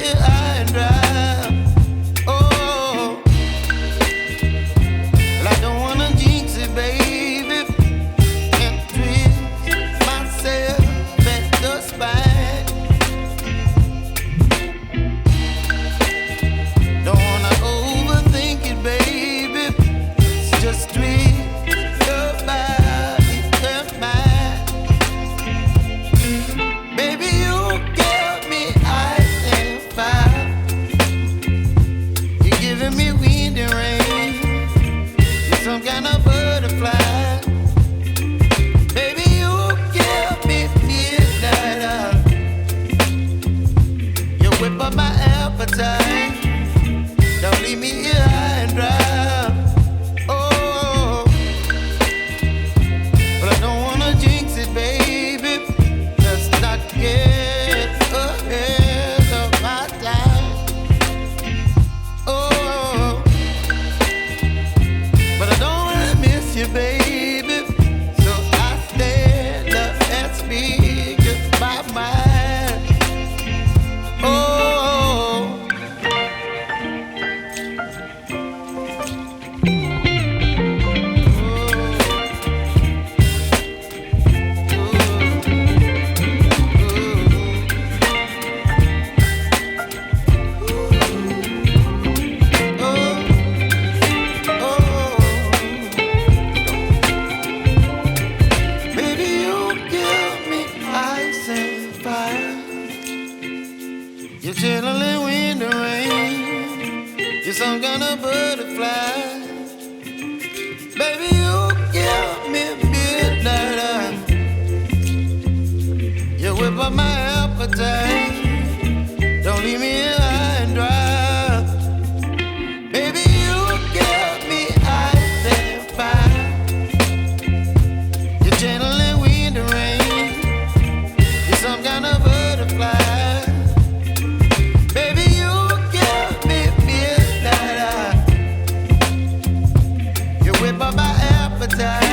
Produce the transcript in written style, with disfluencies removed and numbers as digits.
here high and dry. Oh, well, I don't wanna jinx it, baby, and twist myself at the spine. Don't wanna overthink it, baby. It's just twist your body and mine. Baby, you give me ice and fire. You're giving me wind and rain. You're some kind of butterfly. Baby, you give me midnight. You whip up my appetite. Don't leave me here high and dry. Oh, but I don't wanna jinx it, baby. Let's not get ahead of my time. Oh, but I don't wanna miss you, baby. So I stand up and speak my mind. Oh. Baby, you give me ice and fire. You're chilling wind and rain. You're some kind of butterfly. Baby, you give me midnight. You whip up my appetite. Don't leave me here high and dry. Baby, you give me ice and fire. You're channeling wind and rain. You're some kind of butterfly. Baby, you give me midnight. You whip up my appetite.